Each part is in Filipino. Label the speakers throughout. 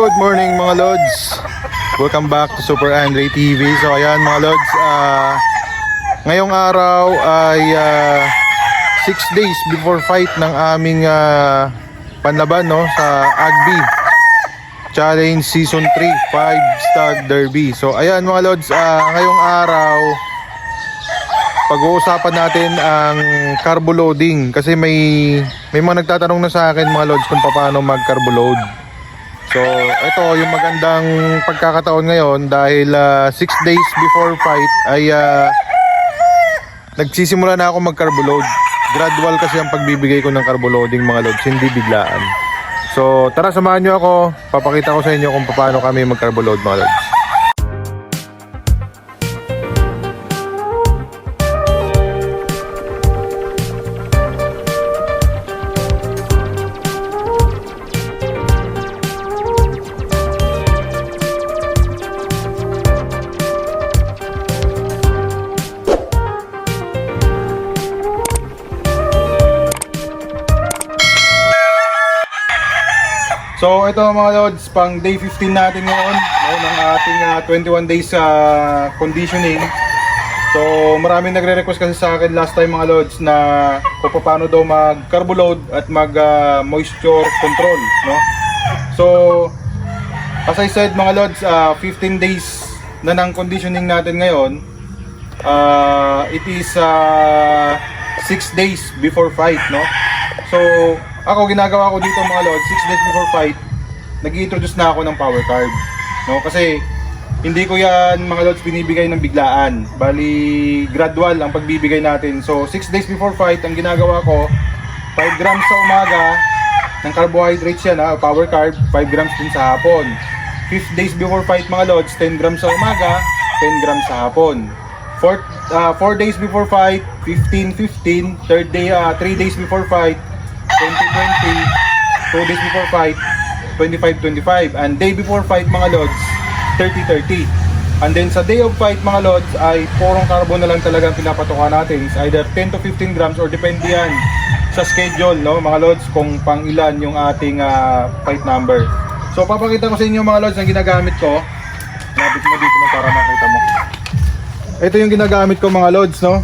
Speaker 1: Good morning mga Lods. Welcome back to Super Andre TV. So ayan mga Lods, ngayong araw ay 6 days before fight ng aming panlaban, no, sa Agbi Challenge Season 3 5 Stud Derby. So ayan mga Lods, ngayong araw pag-uusapan natin ang carbo loading kasi may mga nagtatanong na sa akin mga Lods kung paano mag-carbo load. So, ito yung magandang pagkakataon ngayon dahil 6 days before fight ay nagsisimula na ako mag-carbo load. Gradual kasi ang pagbibigay ko ng carbo loading mga Lods, hindi biglaan. So, tara samahan nyo ako. Papakita ko sa inyo kung paano kami mag-carbo load mga Lods. So ito mga Lods, pang day 15 natin ngayon, no, ng ating 21 days conditioning. So maraming nagre-request kasi sa akin last time mga Lods na kung paano daw mag-carbo load at mag-moisture control, no? So as I said mga Lods, 15 days na ng conditioning natin ngayon. It is 6 days before fight, no? So ako ginagawa ko dito mga Lods, 6 days before fight, nag-i-introduce na ako ng power carb, no? Kasi hindi ko yan mga Lods binibigay ng biglaan, bali gradual ang pagbibigay natin. So 6 days before fight, ang ginagawa ko 5 grams sa umaga ng carbohydrates yan, power carb, 5 grams din sa hapon. 5 days before fight mga Lods, 10 grams sa umaga, 10 grams sa hapon. 4 days before fight, 15-15. 3 days before fight, 20-20, 2 days before fight, 25-25, and day before fight mga Lods, 30-30. And then sa day of fight mga Lods ay purong carbo na lang talagang pinapatukan natin. It's either 10 to 15 grams or depende yan sa schedule, no mga Lods, kung pang ilan yung ating fight number. So papakita ko sa inyo mga Lods ang ginagamit ko. Lapit mo dito para makita mo. Ito yung ginagamit ko mga Lods, no?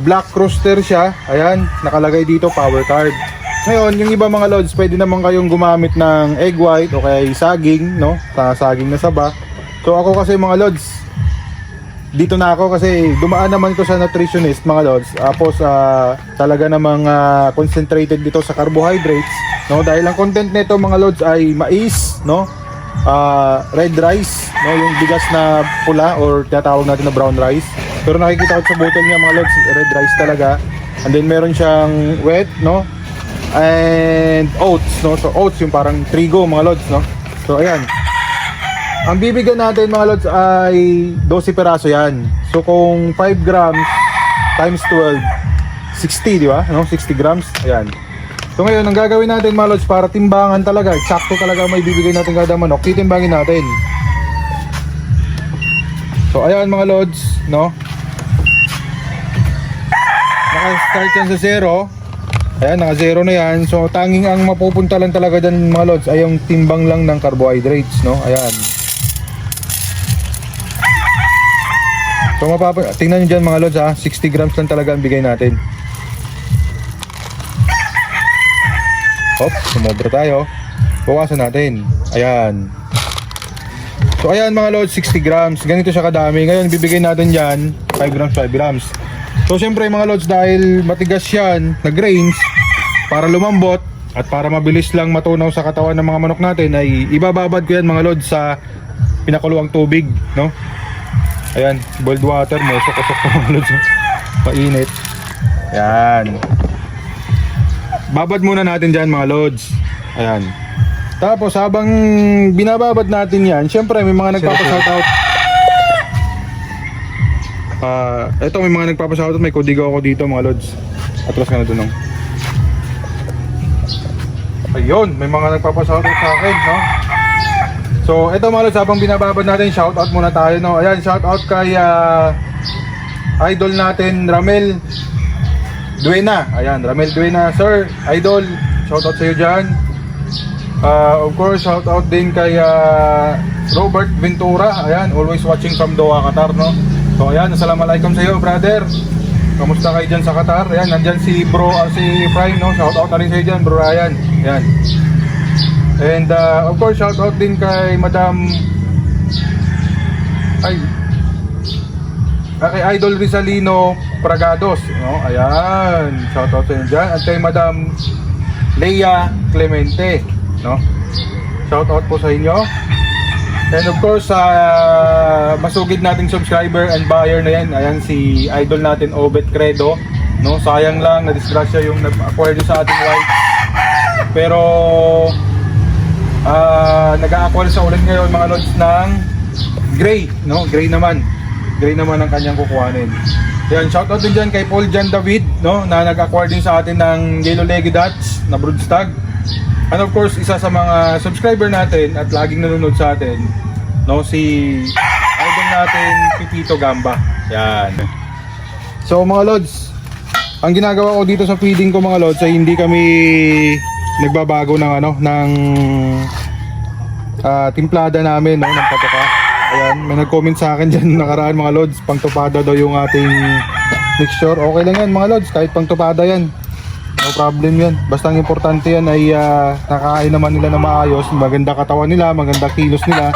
Speaker 1: Black roaster siya. Ayan, nakalagay dito power carb. Ngayon, yung iba mga Lods, pwede naman kayong gumamit ng egg white o kaya saging, no? Saging na saba. So ako kasi mga Lods, dito na ako kasi dumaan naman ko sa nutritionist mga Lods. Tapos talaga namang concentrated dito sa carbohydrates, no? Dahil ang content nito mga Lods ay mais, no? Red rice, no? Yung bigas na pula or tinatawag natin na brown rice. Pero nakikita ko sa bottle niya mga Lods, red rice talaga. And then meron siyang wheat, no? And oats, no? So oats yung parang trigo mga Lods, no? So ayan, ang bibigyan natin mga Lods ay 12 peraso yan. So kung 5 grams times 12, 60, di ba? No? 60 grams, ayan. So ngayon, ang gagawin natin mga Lods para timbangan talaga, eksakto talaga may bibigay natin kada manok, titimbangin natin. So ayan mga Lods, no? Naka-start yan sa 0. Ayan, naka-0 na yan. So tanging ang mapupunta lang talaga dyan mga Lods ay yung timbang lang ng carbohydrates, no? Ayan. So tingnan nyo dyan mga Lods, 60 grams lang talaga ang bigay natin. Hop, sumobra tayo. Bawasan natin. Ayan. So ayan mga Lods, 60 grams. Ganito siya kadami. Ngayon bibigay natin dyan 5 grams, 5 grams. So syempre mga Lods, dahil matigas yan, nag-range, para lumambot at para mabilis lang matunaw sa katawan ng mga manok natin ay ibababad ko yan mga Lods sa pinakuluang tubig, no? Ayan, boiled water mo, sukosok po mga Lods, mainit. Ayan, babad muna natin dyan mga Lods. Ayan. Tapos habang binababad natin yan, syempre may mga nagpapashoutout. Ito may mga nagpapashoutout, may kodigo ako dito mga Lods. Atras ka na dun, no? Ayun, may mga nagpapashoutout sa akin, no? So ito mga Lods, habang binababad natin, shoutout muna tayo, no? Ayan, shoutout kay idol natin Ramel Duena. Ayan, Ramel Duena, sir, idol, shoutout sa iyo dyan. Of course, shout out din kay Robert Ventura. Ayan, always watching from Doha, Qatar, no? So ayan, assalamualaikum sa iyo, brother. Kamusta kayo dyan sa Qatar? Ayan, nandyan si bro, si Prime, no? Shout out na rin sa iyo dyan, bro Ryan. Ayan. And of course, shout out din kay Madam kay Idol Rizalino Pragados, no? Ayan, shout out sa inyo dyan. At kay Madam Leia Clemente, no? Shout out po sa inyo. And of course, masugid nating subscriber and buyer na yan. Ayan, si idol natin Obet Credo, no? Sayang lang, na-disgrasya yung nag-acquire sa ating white. Pero nag-a-acquire sa ulit ngayon mga lods ng gray, no? Gray naman ang kanyang kukuhanin. Ayan, shoutout din dyan kay Paul Jan David, no? Na nag-acquire din sa atin ng Yellow Leggy Dots na broodstag. And of course, isa sa mga subscriber natin at laging nanonood sa atin, no? Si idol natin Pipito Gamba. Yan. So mga lods, ang ginagawa ko dito sa feeding ko mga lods ay hindi kami nagbabago ng timplada namin, no? Ng patoka. Ayan, may nag-comment sa akin dyan nakaraan mga lods, pangtupada daw yung ating mixture. Okay lang yan mga lods, kahit pangtupada yan, no problem yan. Basta ang importante yan ay nakain naman nila na maayos, maganda katawan nila, maganda kilos nila,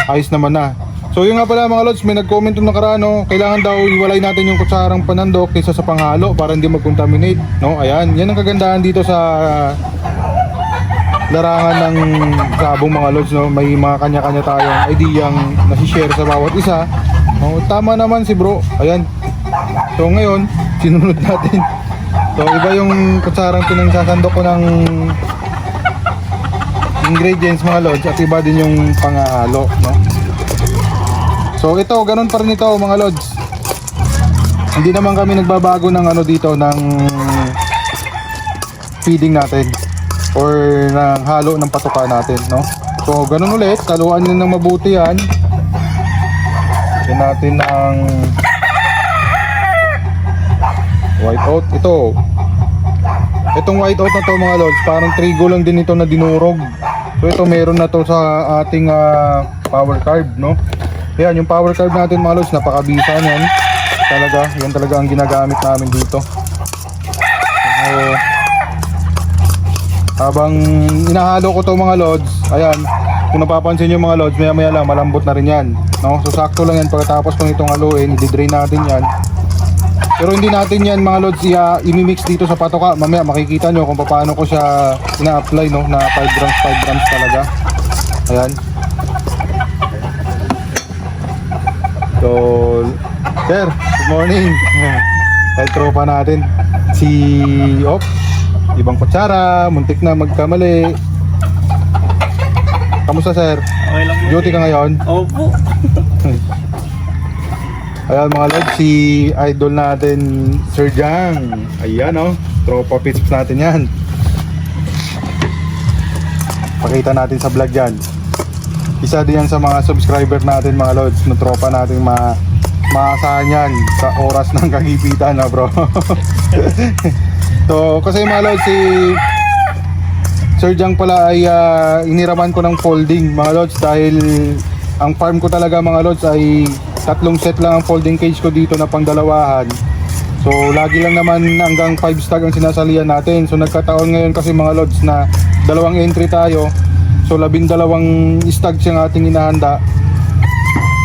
Speaker 1: ayos naman na. So yun nga pala mga lods, may nag-comment yung nakaraan, no? Kailangan daw iwalay natin yung kutsarang panandok kaysa sa panghalo para hindi mag-contaminate, no? Ayan, yan ang kagandahan dito sa larangan ng sabong mga lods, no? May mga kanya-kanya tayong ideyang nasi-share sa bawat isa, no? Tama naman si bro, ayan. So ngayon, sinunod natin. So iba yung kutsarang pinagsasandok ko ng ingredients mga lods at iba din yung panghalo, no? So ito, ganun pa rin ito mga lods. Hindi naman kami nagbabago ng dito ng feeding natin or ng halo ng patoka natin, no? So ganun ulit, haluan nyo ng mabuti yan. Yan natin ng white oat. Itong white oat na to mga lods, parang trigo lang din ito na dinurog. So ito meron na to sa ating power carb, no? Yan, yung power carb natin mga lods, napakabisa yan talaga. Yan talaga ang ginagamit namin dito. So habang inahalo ko to mga lods, ayan, kung napapansin nyo mga lods, maya maya lang malambot na rin yan, no? So sakto lang yan. Pagkatapos kung itong haluin, i-drain natin yan. Pero hindi natin yan mga lods i-mix dito sa patoka. Mamaya makikita nyo kung paano ko siya ina-apply, no? Na 5 grams talaga. Ayan. So sir, good morning. Kahit tropa natin si ibang kutsara, muntik na magkamali. Kamusta sir?
Speaker 2: Okay lang.
Speaker 1: Duty ka ngayon?
Speaker 2: Opo.
Speaker 1: Ayan mga lods, si idol natin Sir Jang. Ayan tropa pits natin yan. Pakita natin sa vlog yan. Isa din yan sa mga subscriber natin mga lods, na tropa natin maasahan yan sa oras ng kagipitan na bro. So kasi mga lods, si Sir Jang pala ay iniraman ko ng folding mga lods, dahil ang farm ko talaga mga lods ay 3 set lang ang folding cage ko dito na pangdalawahan. So lagi lang naman hanggang 5 stag ang sinasalihan natin. So nagkataon ngayon kasi mga lods na 2 entry tayo. So 12 stag siyang ating inahanda.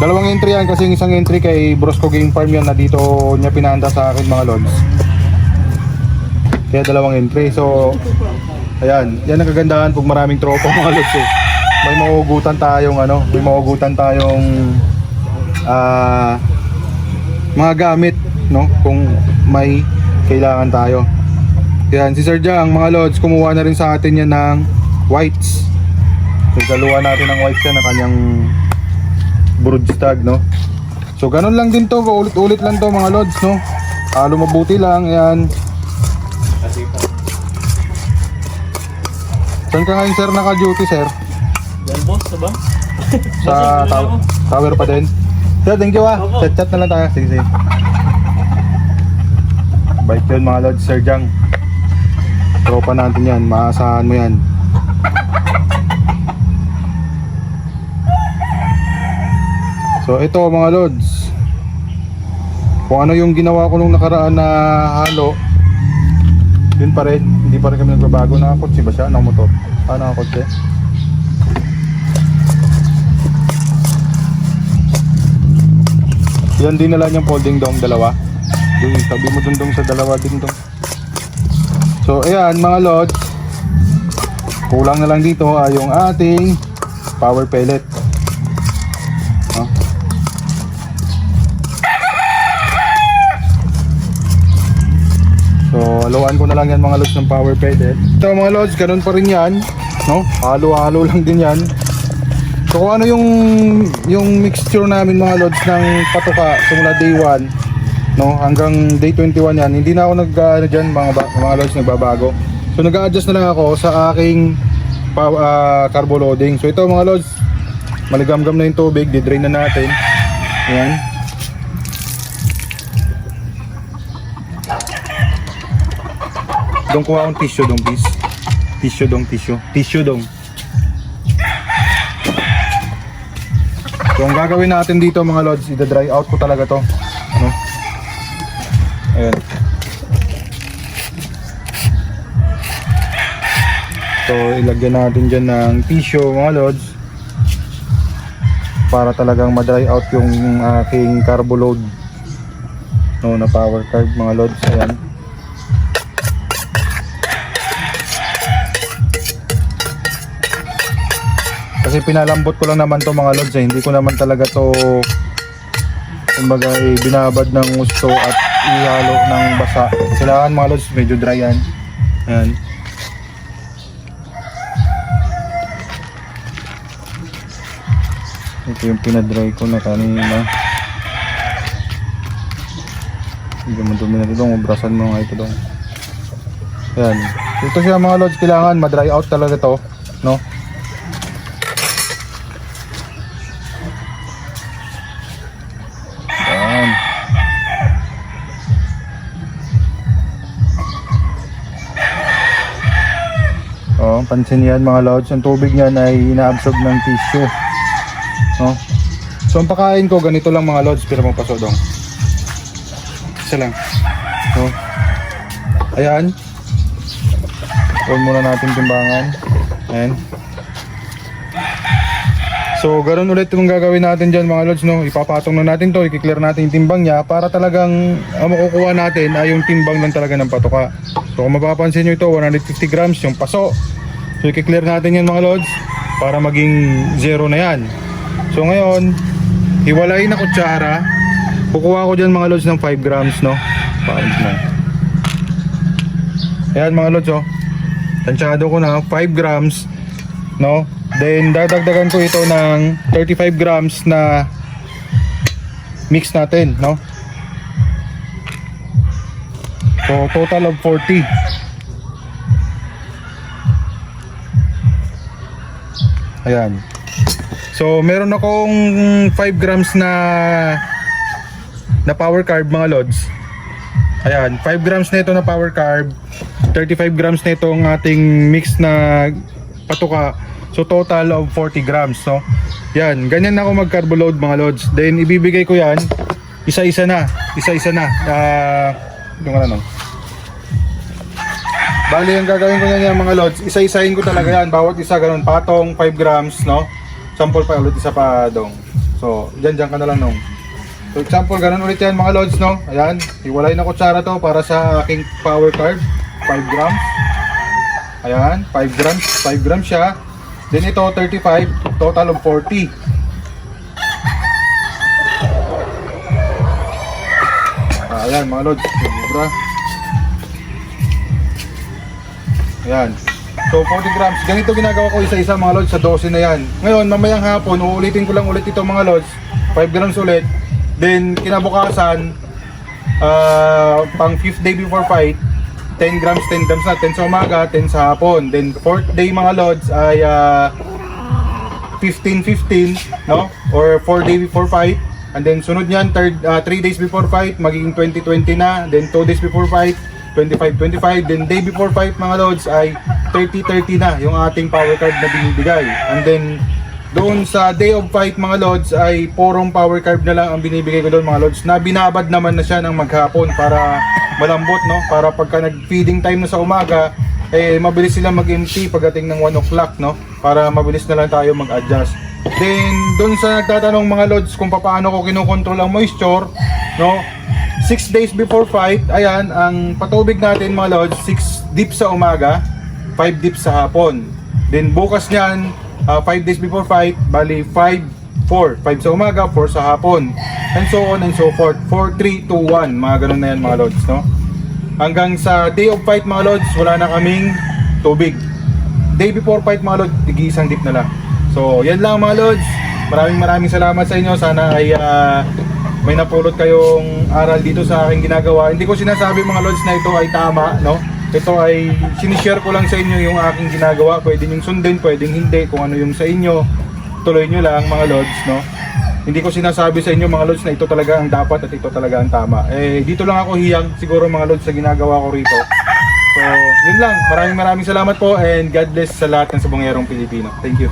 Speaker 1: 2 entry yan kasi yung isang entry kay Brosco Game Farm yan na dito niya pinahanda sa akin mga lods. Kaya 2 entry. So ayan, yan ang kagandahan pag maraming tropa mga lods eh. May mauugutan tayong mga gamit, no? Kung may kailangan tayo. Yan, si Sir Jang mga lods, kumuha na rin sa atin yan ng whites. So galuhan natin ng whites yan na kanyang broodstag, no? So ganun lang din to, ulit-ulit lang to mga lods, no? Mabuti lang, yan. Saan ka ngayon sir naka-duty sir?
Speaker 2: Yan boss, ba?
Speaker 1: Sa tower pa din? Sir, thank you chat na lang tayo, sige. Bike yun mga lods, Sir Jang. Tropa natin yan, maasahan mo yan. So ito mga lods, kung ano yung ginawa ko nung nakaraan na halo, yun pa rin, hindi pa rin kami nagbabago. Nakakotse ba siya? Nakamotor? Nakakotse. Yan din nila niyang folding dong, dalawa. Yung sabi mo dun sa dalawa din dong. So ayan mga lods, kulang na lang dito ay yung ating power pellet. So haluan ko na lang yan mga lods ng power pellet. So mga lods, ganun pa rin yan, no? Halo-halo lang din yan. So kung ano yung mixture namin mga lods ng patuka simula day 1, no, hanggang day 21 yan, hindi na ako dyan mga lods nagbabago. So nag-a-adjust na lang ako sa aking carbo loading. So ito mga lods, maligamgam na yung tubig, di-drain na natin. Ayan. Dong kuha akong tissue dong please. Tissue dong. So ang gagawin natin dito mga lods, i-dry out ko talaga to, ano? Ayan. So ilagyan natin dyan ng tissue mga lods, para talagang ma-dry out yung aking carbo load, no, na power card mga lods. Ayan. Kasi pinalambot ko lang naman to mga lods, hindi ko naman talaga to kumbaga binabad ng gusto at ihalo ng basa. Kailangan mga lods medyo dry yan. Ayan. Ito yung pinadry ko na kanina. Hindi mo dumi na ito, mabrasan mo nga ito dong. Ayan. Ito siya mga lods, kailangan ma-dry out talaga to, no? Pansin yan mga lods, ang tubig niyan ay inaabsorb ng tissue, no? So ang pakain ko ganito lang mga lods, pero magpaso dong. Isa lang, no? Ayan. On muna natin timbangan. Ayan. So ganoon ulit yung gagawin natin dyan mga lods, no? Ipapatong na natin to, i-clear natin yung timbang niya para talagang makukuha natin ay yung timbang lang talaga ng patuka. So kung mapapansin nyo ito, 150 grams yung paso. So i-clear natin yan mga lods para maging zero na yan. So ngayon, hiwalay na kutsara. Kukuha ko dyan mga lods ng 5 grams, no? Pound na. Ayan mga lods, oh. Tansyado ko na 5 grams, no? Then dadagdagan ko ito ng 35 grams na mix natin, no? So total of 40. Ayan. So meron akong 5 grams na power carb mga lods. Ayan, 5 grams na ito na power carb, 35 grams na itong ating mix na patuka. So total of 40 grams, no? Yan, ganyan na ako mag-carbo load mga lods. Then ibibigay ko yan isa-isa na. Yung ano, bali ang gagawin ko yan mga lods, isa-isahin ko talaga yan, bawat isa ganun, patong 5 grams, no? Sample pa ulit, isa pa dong. So dyan ka na lang nung. So example, ganun ulit yan mga lods, no? Ayan, iwalay na kutsara to para sa aking power carb, 5 grams. Ayan, 5 grams siya. Then ito 35, total of 40. Ayan mga lods, sobra. Ayan. So 40 grams. Ganito ginagawa ko isa-isa mga lods sa 12 na yan. Ngayon, mamayang hapon, uulitin ko lang ulit ito mga lods. 5 grams ulit. Then kinabukasan, pang 5th day before fight, 10 grams na. 10 sa umaga, 10 sa hapon. Then 4th day mga lods ay 15-15, no? Or 4 day before fight. And then sunod niyan, 3 days before fight, magiging 20-20 na. Then 2 days before fight, 25-25. Then day before fight mga lods ay 30-30 na yung ating power card na binibigay. And then Doon sa day of fight mga lods ay purong power carb na lang ang binibigay ko doon mga lods, na binabad naman na siya ng maghapon para malambot, no? Para pagka nag-feeding time na sa umaga, eh mabilis sila mag-empty pagdating ng 1 o'clock, no? Para mabilis na lang tayo mag-adjust. Then doon sa nagtatanong mga lods kung paano ko kinokontrol ang moisture, no? 6 days before fight, ayan, ang patubig natin mga lods, 6 dips sa umaga, 5 dips sa hapon. Then bukas niyan, 5 days before fight, bali 5 sa umaga, 4 sa hapon, and so on and so forth. 4, 3, 2, 1, mga ganun na yan mga lods, no? Hanggang sa day of fight mga lods, wala na kaming tubig. Day before fight mga lods, tig-isang dip na lang. So yan lang mga lods, maraming salamat sa inyo. Sana ay may napulot kayong aral dito sa aking ginagawa. Hindi ko sinasabi mga lods na ito ay tama, no? Ito ay sinishare ko lang sa inyo yung aking ginagawa. Pwede nyo sundin, pwedeng hindi. Kung ano yung sa inyo, tuloy nyo lang mga lods, no? Hindi ko sinasabi sa inyo mga lods na ito talaga ang dapat at ito talaga ang tama. Eh, dito lang ako hiyang siguro mga lods sa ginagawa ko rito. So, yun lang. Maraming salamat po, and God bless sa lahat ng sabongerong Pilipino. Thank you.